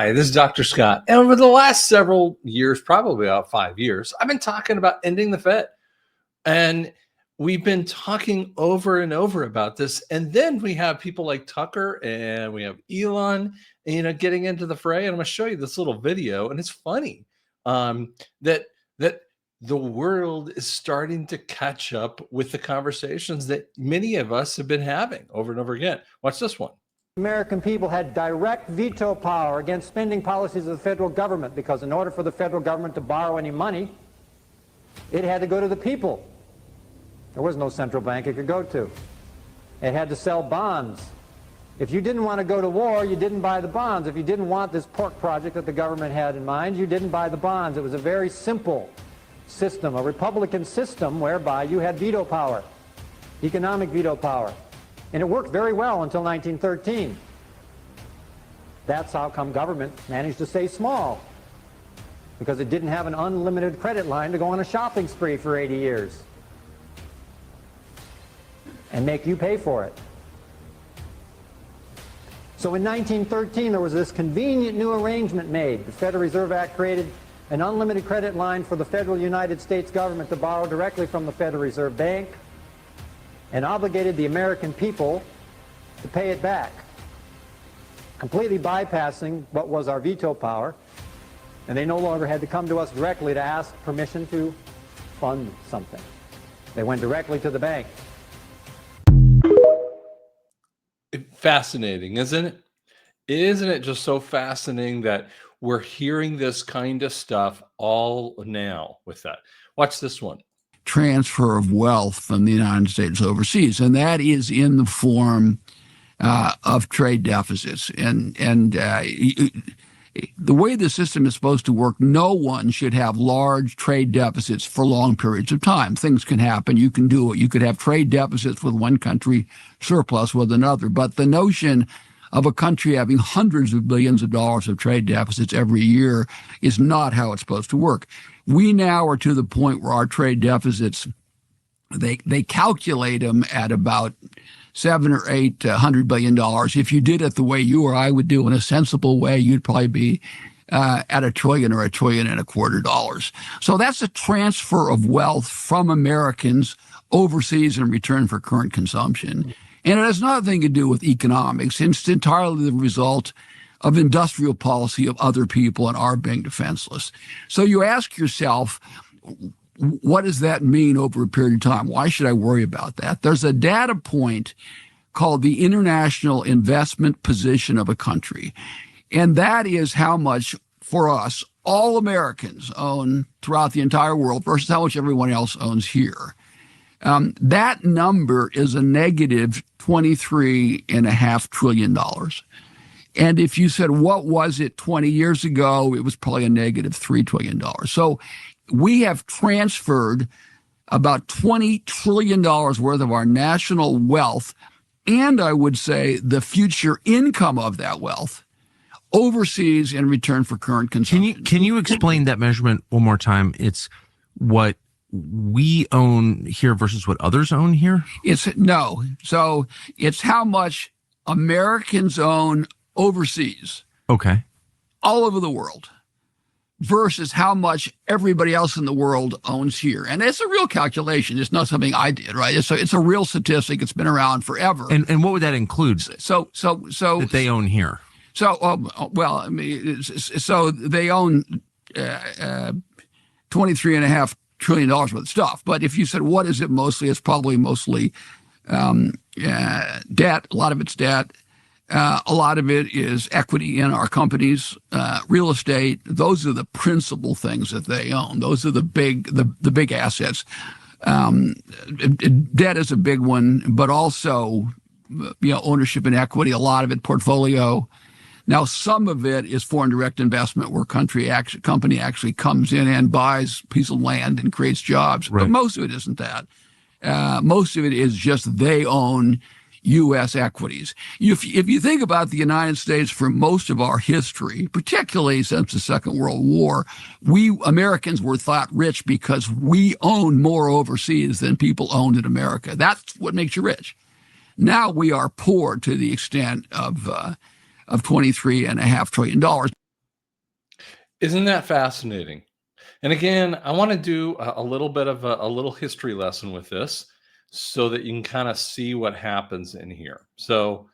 Hi, this is Dr. Scott. And over the last several years, probably about 5 years, I've been talking about ending the Fed. And we've been talking over and over about this. And then we have people like Tucker and we have Elon, getting into the fray. And I'm going to show you this little video. And it's funny that the world is starting to catch up with the conversations that many of us have been having over and over again. Watch this one. American people had direct veto power against spending policies of the federal government, because in order for the federal government to borrow any money, it had to go to the people. There was no central bank it could go to. It had to sell bonds. If you didn't want to go to war, you didn't buy the bonds. If you didn't want this pork project that the government had in mind, you didn't buy the bonds. It was a very simple system, a Republican system whereby you had veto power, economic veto power. And it worked very well until 1913. That's how come government managed to stay small, because it didn't have an unlimited credit line to go on a shopping spree for 80 years and make you pay for it. So in 1913, there was this convenient new arrangement made. The Federal Reserve Act created an unlimited credit line for the federal United States government to borrow directly from the Federal Reserve Bank, and obligated the American people to pay it back, completely bypassing what was our veto power, and they no longer had to come to us directly to ask permission to fund something. They went directly to the bank. Fascinating, isn't it? Isn't it just so fascinating that we're hearing this kind of stuff all now with that? Watch this one. Transfer of wealth from the United States overseas, and that is in the form of trade deficits. And the way the system is supposed to work, no one should have large trade deficits for long periods of time. Things can happen. You can do it. You could have trade deficits with one country, surplus with another. But the notion of a country having hundreds of billions of dollars of trade deficits every year is not how it's supposed to work. We now are to the point where our trade deficits, they calculate them at about $700 or $800 billion. If you did it the way you or I would do in a sensible way, you'd probably be at $1 trillion or $1.25 trillion. So that's a transfer of wealth from Americans overseas in return for current consumption. And it has nothing to do with economics. It's entirely the result of industrial policy of other people and our being defenseless. So you ask yourself, what does that mean over a period of time? Why should I worry about that? There's a data point called the international investment position of a country. And that is how much, for us, all Americans own throughout the entire world versus how much everyone else owns here. That number is a negative $23.5 trillion. And if you said, what was it 20 years ago? It was probably a negative $3 trillion. So we have transferred about $20 trillion worth of our national wealth, and I would say the future income of that wealth, overseas in return for current consumption. Can you explain that measurement one more time? It's what we own here versus what others own here? So it's how much Americans own overseas. Okay. All over the world versus how much everybody else in the world owns here. And it's a real calculation. It's not something I did, right? It's a real statistic. It's been around forever. And what would that include? So that they own here. So, well, I mean, so they own $23.5 trillion worth of stuff. But if you said, what is it mostly? It's probably mostly debt. A lot of it's debt. A lot of it is equity in our companies, real estate. Those are the principal things that they own. Those are the big assets. Debt is a big one, but also, ownership and equity. A lot of it portfolio. Now, some of it is foreign direct investment, where company actually comes in and buys a piece of land and creates jobs. Right. But most of it isn't that. Most of it is just they own U.S. equities. If you think about the United States for most of our history, particularly since the Second World War, we Americans were thought rich because we own more overseas than people owned in America. That's what makes you rich. Now we are poor to the extent of $23.5 trillion. Isn't that fascinating? And again, I want to do a little bit of a little history lesson with this so that you can kind of see what happens in here. So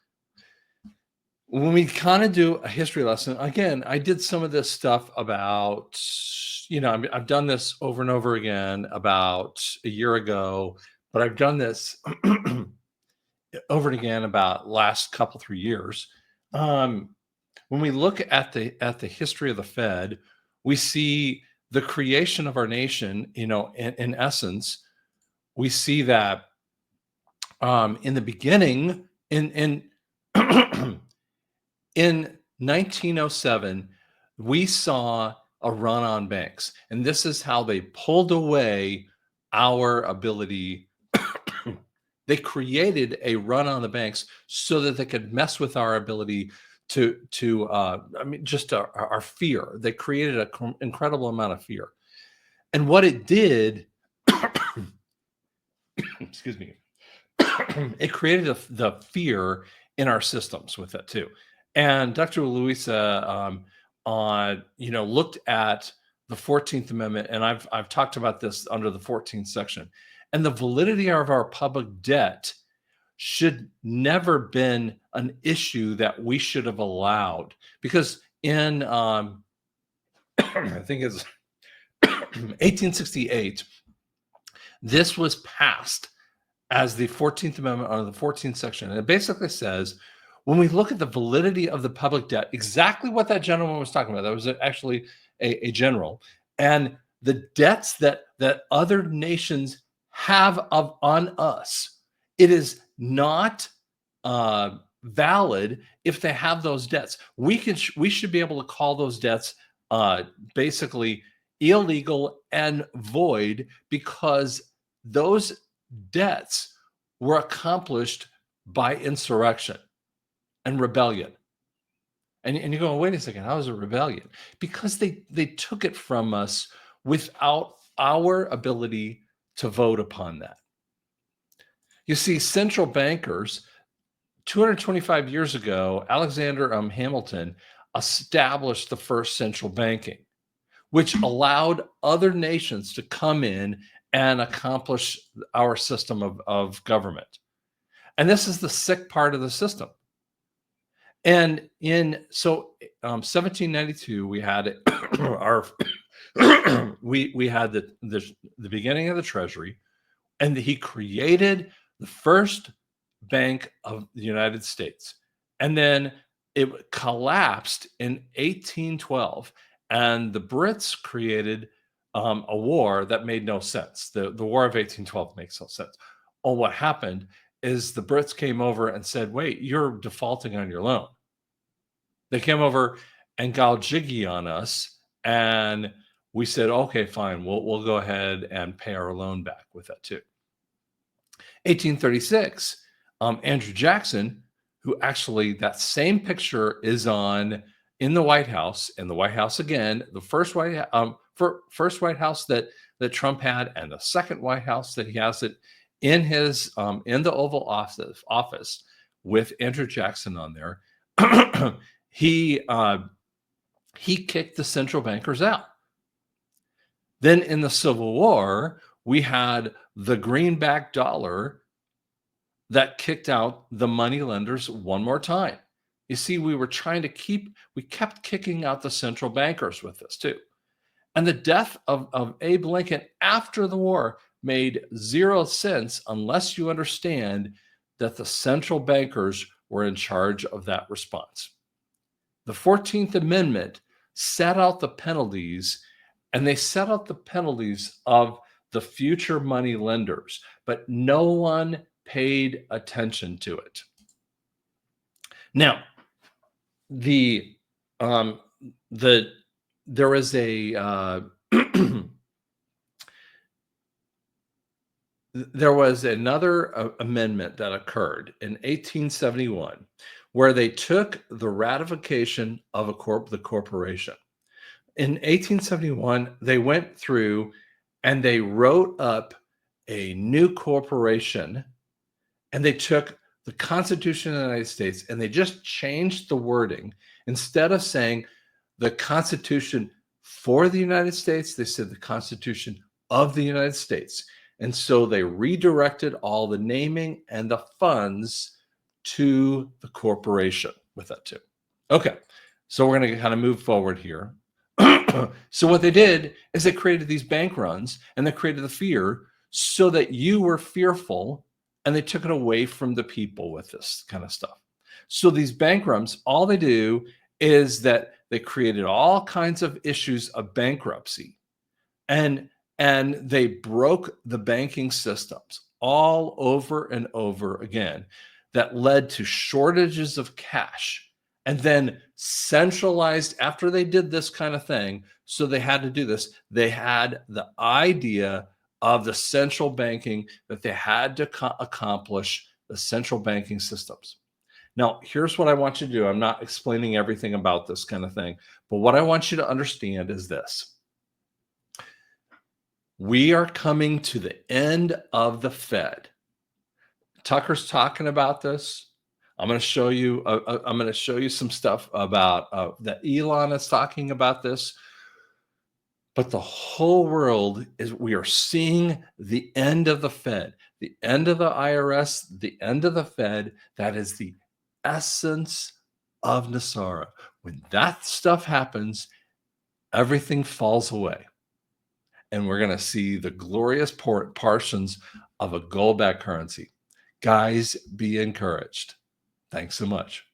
when we kind of do a history lesson, again, I did some of this stuff about, I've done this over and over again about a year ago, but I've done this over and again about last couple 3 years. Um, when we look at the history of the Fed, we see the creation of our nation. In essence, we see that in the beginning, in in 1907, we saw a run on banks, and this is how they pulled away our ability. They created a run on the banks so that they could mess with our ability just our fear. They created an incredible amount of fear. And what it did, excuse me, it created the fear in our systems with it too. And Dr. Luisa, looked at the 14th Amendment, and I've talked about this under the 14th section, and the validity of our public debt should never been an issue that we should have allowed, because in I think it's 1868, this was passed as the 14th Amendment under the 14th section. And it basically says, when we look at the validity of the public debt, exactly what that gentleman was talking about, that was actually a general, and the debts that other nations have on us, it is not valid if they have those debts. We should be able to call those debts basically illegal and void, because those debts were accomplished by insurrection and rebellion. And you're going, wait a second, how is it rebellion? Because they took it from us without our ability to vote upon that. You see, central bankers, 225 years ago, Alexander Hamilton established the first central banking, which allowed other nations to come in and accomplish our system of government. And this is the sick part of the system. And in 1792, we had our we had the beginning of the Treasury, and he created the first bank of the United States. And then it collapsed in 1812, and the Brits created a war that made no sense. The War of 1812 makes no sense. Oh, what happened is the Brits came over and said, wait, you're defaulting on your loan. They came over and got jiggy on us, and we said, okay, fine, we'll go ahead and pay our loan back with that too. 1836, Andrew Jackson, who actually, that same picture is in the White House, again, the first White House that Trump had, and the second White House that he has it in his in the Oval Office with Andrew Jackson on there. He kicked the central bankers out. Then in the Civil War, we had the greenback dollar that kicked out the money lenders one more time. You see, we kept kicking out the central bankers with this too. And the death of Abe Lincoln after the war made zero sense unless you understand that the central bankers were in charge of that response. The 14th Amendment set out the penalties, and they set out the penalties of the future money lenders, but no one paid attention to it. Now, there was there was another amendment that occurred in 1871, where they took the ratification of the corporation. In 1871, they went through and they wrote up a new corporation, and they took the Constitution of the United States and they just changed the wording. Instead of saying the Constitution for the United States. They said the Constitution of the United States. And so they redirected all the naming and the funds to the corporation with that too. Okay, so we're going to kind of move forward here. So what they did is they created these bank runs and they created the fear so that you were fearful, and they took it away from the people with this kind of stuff. So these bank runs, all they do is that they created all kinds of issues of bankruptcy, and they broke the banking systems all over and over again. That led to shortages of cash, and then centralized after they did this kind of thing. So they had to do this. They had the idea of the central banking, that they had to accomplish the central banking systems. Now, here's what I want you to do. I'm not explaining everything about this kind of thing, but what I want you to understand is this. We are coming to the end of the Fed. Tucker's talking about this. I'm going to show you. I'm going to show you some stuff about that Elon is talking about this. But the whole world is, we are seeing the end of the Fed, the end of the IRS, the end of the Fed. That is the essence of Nasara. When that stuff happens, everything falls away. And we're going to see the glorious portions of a gold-backed currency. Guys, be encouraged. Thanks so much.